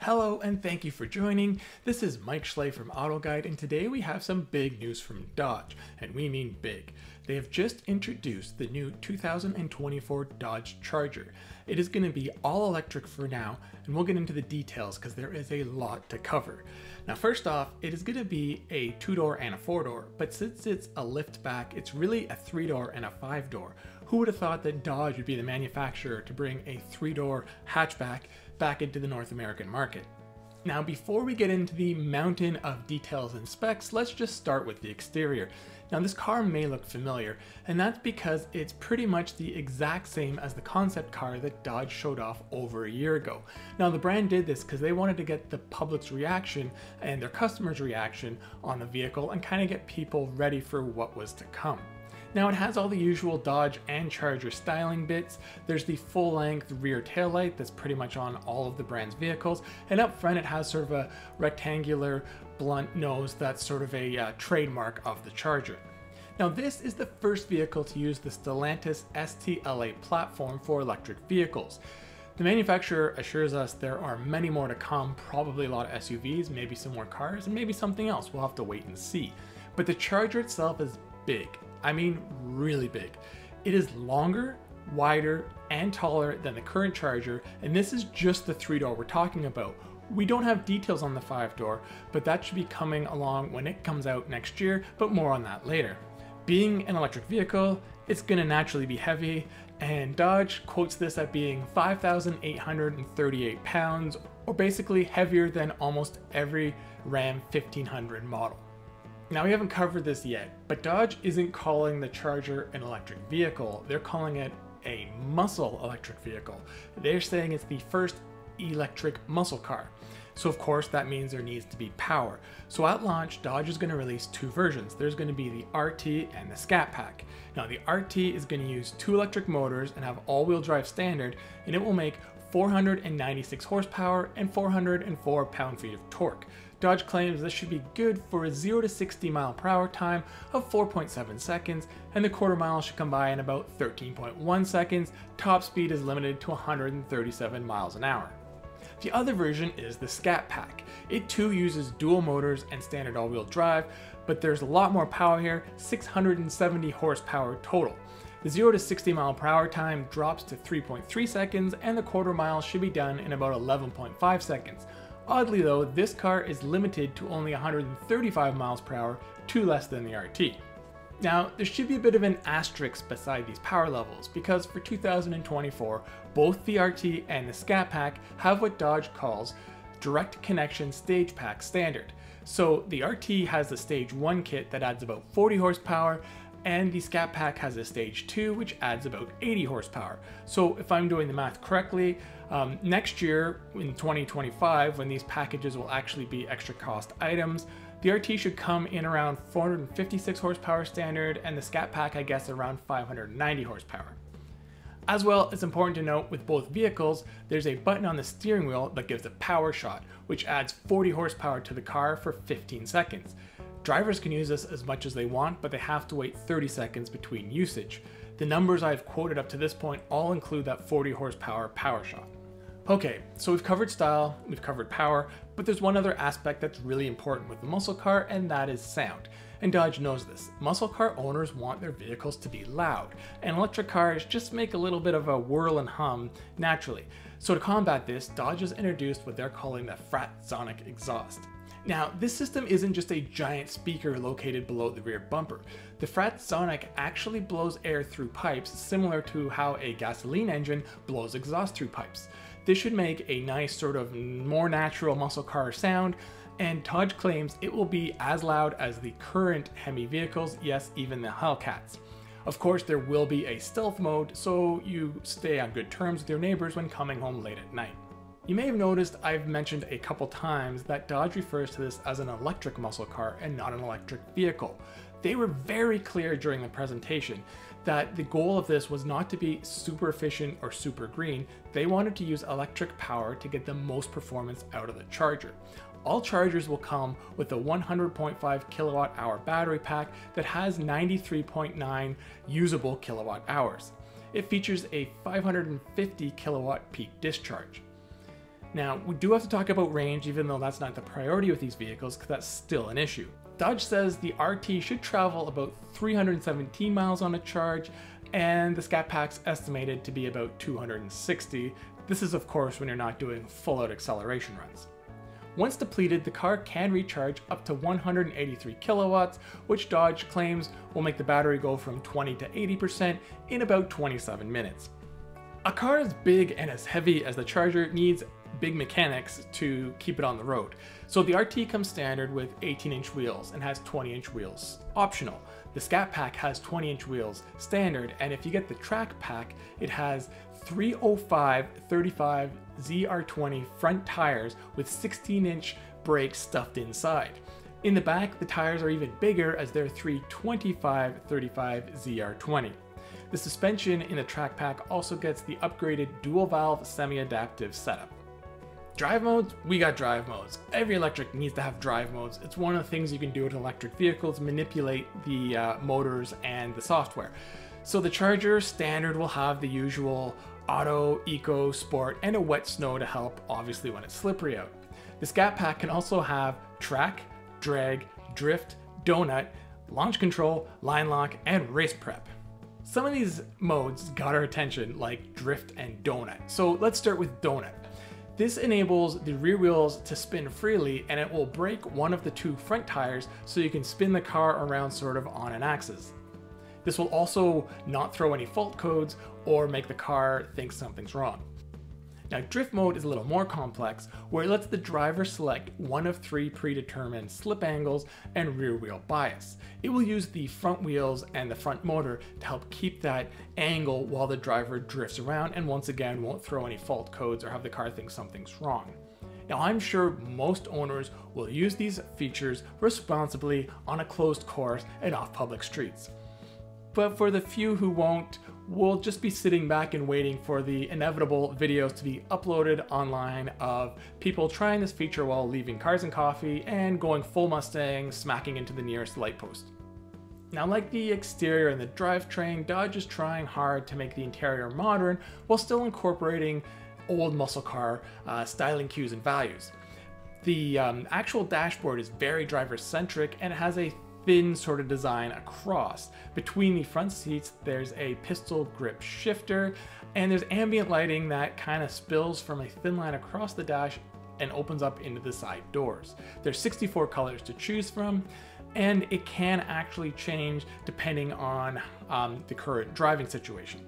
Hello and thank you for joining. This is Mike Schley from AutoGuide, and today we have some big news from Dodge, and we mean big. They have just introduced the new 2024 Dodge Charger. It is going to be all electric for now, and we'll get into the details because there is a lot to cover. Now first off, it is going to be a 2-door and a 4-door, but since it's a liftback, it's really a 3-door and a 5-door. Who would have thought that Dodge would be the manufacturer to bring a 3-door hatchback back into the North American market? Now before we get into the mountain of details and specs, let's just start with the exterior. Now this car may look familiar, and that's because it's pretty much the exact same as the concept car that Dodge showed off over a year ago. Now the brand did this because they wanted to get the public's reaction and their customers' reaction on the vehicle and kind of get people ready for what was to come. Now it has all the usual Dodge and Charger styling bits. There's the full-length rear taillight that's pretty much on all of the brand's vehicles, and up front it has sort of a rectangular blunt nose that's sort of a trademark of the Charger. Now this is the first vehicle to use the Stellantis STLA platform for electric vehicles. The manufacturer assures us there are many more to come, probably a lot of SUVs, maybe some more cars, and maybe something else. We'll have to wait and see. But the Charger itself is big. I mean really big. It is longer, wider, and taller than the current Charger, and this is just the 3-door we're talking about. We don't have details on the 5-door, but that should be coming along when it comes out next year, but more on that later. Being an electric vehicle, it's gonna naturally be heavy, and Dodge quotes this at being 5,838 pounds, or basically heavier than almost every Ram 1500 model. Now we haven't covered this yet, but Dodge isn't calling the Charger an electric vehicle, they're calling it a muscle electric vehicle. They're saying it's the first electric muscle car. So of course that means there needs to be power. So at launch, Dodge is going to release 2 versions. There's going to be the RT and the Scat Pack. Now the RT is going to use 2 electric motors and have all-wheel drive standard, and it will make 496 horsepower and 404 pound-feet of torque. Dodge claims this should be good for a 0 to 60 mile per hour time of 4.7 seconds, and the quarter mile should come by in about 13.1 seconds. Top speed is limited to 137 miles an hour. The other version is the Scat Pack. It too uses dual motors and standard all-wheel drive, but there's a lot more power here, 670 horsepower total. The 0 to 60 mile per hour time drops to 3.3 seconds, and the quarter mile should be done in about 11.5 seconds. Oddly though, this car is limited to only 135 miles per hour, 2 less than the RT. Now, there should be a bit of an asterisk beside these power levels, because for 2024, both the RT and the Scat Pack have what Dodge calls direct connection stage pack standard. So the RT has the stage 1 kit that adds about 40 horsepower, and the Scat Pack has a stage 2 which adds about 80 horsepower. So if I'm doing the math correctly, next year in 2025, when these packages will actually be extra cost items, the RT should come in around 456 horsepower standard, and the Scat Pack I guess around 590 horsepower. As well, it's important to note with both vehicles, there's a button on the steering wheel that gives a power shot, which adds 40 horsepower to the car for 15 seconds. Drivers can use this as much as they want, but they have to wait 30 seconds between usage. The numbers I've quoted up to this point all include that 40 horsepower power shot. Okay, so we've covered style, we've covered power, but there's one other aspect that's really important with the muscle car, and that is sound. And Dodge knows this. Muscle car owners want their vehicles to be loud, and electric cars just make a little bit of a whirl and hum naturally. So to combat this, Dodge has introduced what they're calling the Fratsonic exhaust. Now, this system isn't just a giant speaker located below the rear bumper. The Fratsonic actually blows air through pipes, similar to how a gasoline engine blows exhaust through pipes. This should make a nice sort of more natural muscle car sound, and Dodge claims it will be as loud as the current Hemi vehicles, yes, even the Hellcats. Of course, there will be a stealth mode, so you stay on good terms with your neighbors when coming home late at night. You may have noticed I've mentioned a couple times that Dodge refers to this as an electric muscle car and not an electric vehicle. They were very clear during the presentation that the goal of this was not to be super efficient or super green. They wanted to use electric power to get the most performance out of the Charger. All Chargers will come with a 100.5 kilowatt hour battery pack that has 93.9 usable kilowatt hours. It features a 550 kilowatt peak discharge. Now, we do have to talk about range, even though that's not the priority with these vehicles, because that's still an issue. Dodge says the RT should travel about 317 miles on a charge, and the Scat Pack's estimated to be about 260. This is, of course, when you're not doing full-out acceleration runs. Once depleted, the car can recharge up to 183 kilowatts, which Dodge claims will make the battery go from 20 to 80% in about 27 minutes. A car as big and as heavy as the Charger needs big mechanics to keep it on the road. So the RT comes standard with 18-inch wheels and has 20-inch wheels optional. The Scat Pack has 20-inch wheels standard, and if you get the Track Pack, it has 305/35 ZR20 front tires with 16-inch brakes stuffed inside. In the back, the tires are even bigger as they're 325/35 ZR20. The suspension in the Track Pack also gets the upgraded dual valve semi-adaptive setup. Drive modes? We got drive modes. Every electric needs to have drive modes. It's one of the things you can do with electric vehicles, manipulate the motors and the software. So the Charger standard will have the usual Auto, Eco, Sport, and a wet snow to help, obviously, when it's slippery out. The Scat Pack can also have track, drag, drift, donut, launch control, line lock, and race prep. Some of these modes got our attention, like drift and donut. So let's start with donut. This enables the rear wheels to spin freely, and it will brake one of the two front tires so you can spin the car around sort of on an axis. This will also not throw any fault codes or make the car think something's wrong. Now, drift mode is a little more complex, where it lets the driver select one of 3 predetermined slip angles and rear wheel bias. It will use the front wheels and the front motor to help keep that angle while the driver drifts around, and once again won't throw any fault codes or have the car think something's wrong. Now, I'm sure most owners will use these features responsibly on a closed course and off public streets. But for the few who won't, we'll just be sitting back and waiting for the inevitable videos to be uploaded online of people trying this feature while leaving Cars and Coffee and going full Mustang, smacking into the nearest light post. Now, like the exterior and the drivetrain, Dodge is trying hard to make the interior modern while still incorporating old muscle car styling cues and values. The actual dashboard is very driver-centric, and it has a thin sort of design across. Between the front seats, there's a pistol grip shifter, and there's ambient lighting that kind of spills from a thin line across the dash and opens up into the side doors. There's 64 colors to choose from, and it can actually change depending on the current driving situation.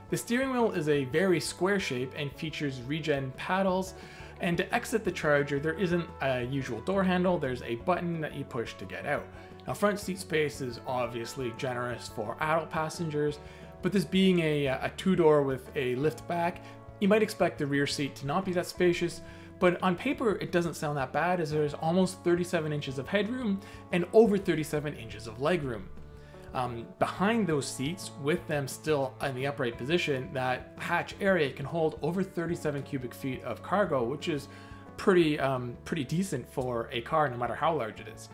The steering wheel is a very square shape and features regen paddles, and to exit the Charger, there isn't a usual door handle, there's a button that you push to get out. Now, front seat space is obviously generous for adult passengers, but this being a two-door with a lift back, you might expect the rear seat to not be that spacious, but on paper it doesn't sound that bad, as there's almost 37 inches of headroom and over 37 inches of legroom. Behind those seats, with them still in the upright position, that hatch area can hold over 37 cubic feet of cargo, which is pretty decent for a car, no matter how large it is.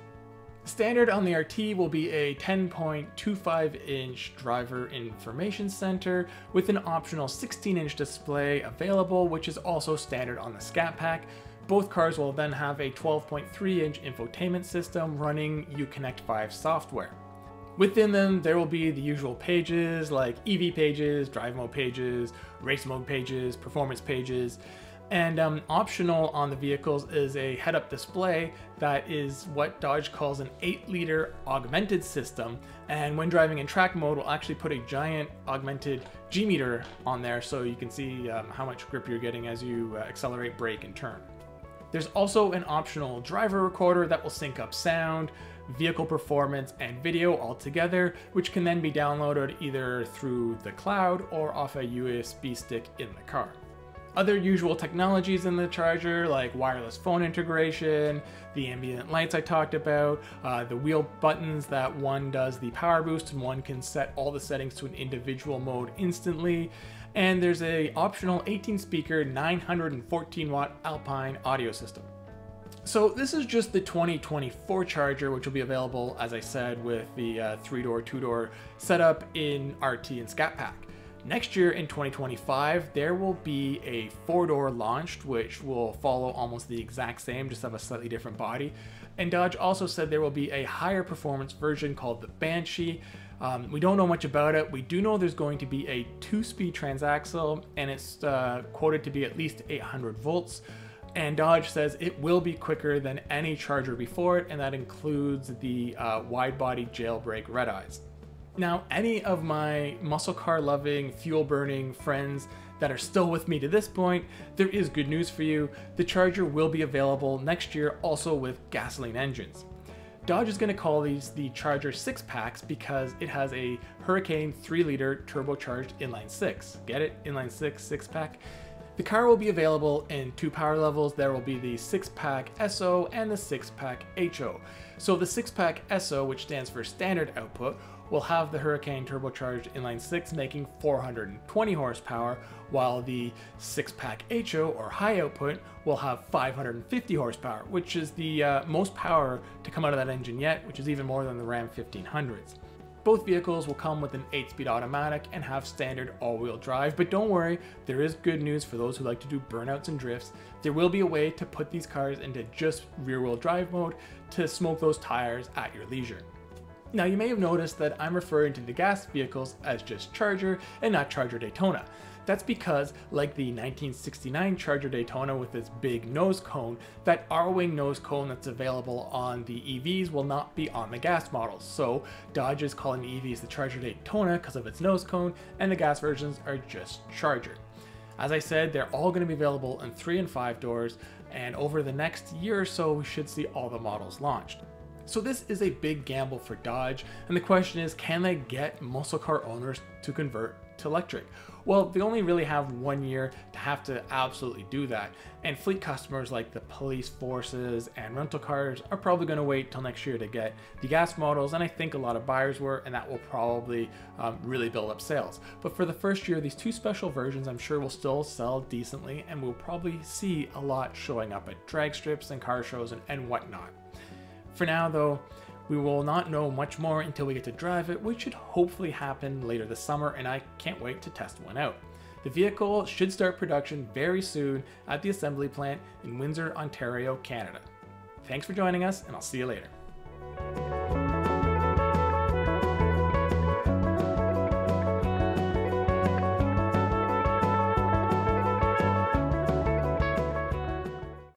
Standard on the RT will be a 10.25-inch driver information center with an optional 16-inch display available, which is also standard on the Scat Pack. Both cars will then have a 12.3-inch infotainment system running Uconnect 5 software. Within them, there will be the usual pages like EV pages, drive mode pages, race mode pages, performance pages, and optional on the vehicles is a head-up display that is what Dodge calls an 8-liter augmented system, and when driving in track mode, we'll actually put a giant augmented G-meter on there so you can see how much grip you're getting as you accelerate, brake, and turn. There's also an optional driver recorder that will sync up sound, vehicle performance, and video all together, which can then be downloaded either through the cloud or off a USB stick in the car. Other usual technologies in the Charger, like wireless phone integration, the ambient lights I talked about, the wheel buttons that one does the power boost and one can set all the settings to an individual mode instantly, and there's a optional 18-speaker 914-watt Alpine audio system. So this is just the 2024 Charger, which will be available, as I said, with the 3-door, 2-door setup in RT and Scat Pack. Next year in 2025, there will be a 4-door launched, which will follow almost the exact same, just have a slightly different body. And Dodge also said there will be a higher performance version called the Banshee. We don't know much about it. We do know there's going to be a 2-speed transaxle, and it's quoted to be at least 800 volts. And Dodge says it will be quicker than any Charger before it, and that includes the wide-body jailbreak red eyes. Now, any of my muscle car loving, fuel burning friends that are still with me to this point, there is good news for you. The Charger will be available next year, also with gasoline engines. Dodge is going to call these the Charger 6-packs because it has a Hurricane 3-liter turbocharged inline 6. Get it? Inline 6-pack. The car will be available in 2 power levels. There will be the 6-pack SO and the 6-pack HO. So the 6-pack SO, which stands for standard output, will have the Hurricane turbocharged inline 6 making 420 horsepower, while the 6-pack HO or high output will have 550 horsepower, which is the most power to come out of that engine yet, which is even more than the Ram 1500s. Both vehicles will come with an 8-speed automatic and have standard all-wheel drive, but don't worry, there is good news for those who like to do burnouts and drifts. There will be a way to put these cars into just rear-wheel drive mode to smoke those tires at your leisure. Now, you may have noticed that I'm referring to the gas vehicles as just Charger and not Charger Daytona. That's because, like the 1969 Charger Daytona with its big nose cone, that R-wing nose cone that's available on the EVs will not be on the gas models. So Dodge is calling the EVs the Charger Daytona because of its nose cone, and the gas versions are just Charger. As I said, they're all going to be available in 3 and 5 doors, and over the next year or so, we should see all the models launched. So this is a big gamble for Dodge, and the question is, can they get muscle car owners to convert to electric? Well, they only really have 1 year to have to absolutely do that, and fleet customers like the police forces and rental cars are probably going to wait till next year to get the gas models, and I think a lot of buyers were, and that will probably really build up sales. But for the first year, these 2 special versions I'm sure will still sell decently, and we'll probably see a lot showing up at drag strips and car shows and whatnot. For now though, we will not know much more until we get to drive it, which should hopefully happen later this summer, and I can't wait to test one out. The vehicle should start production very soon at the assembly plant in Windsor, Ontario, Canada. Thanks for joining us, and I'll see you later.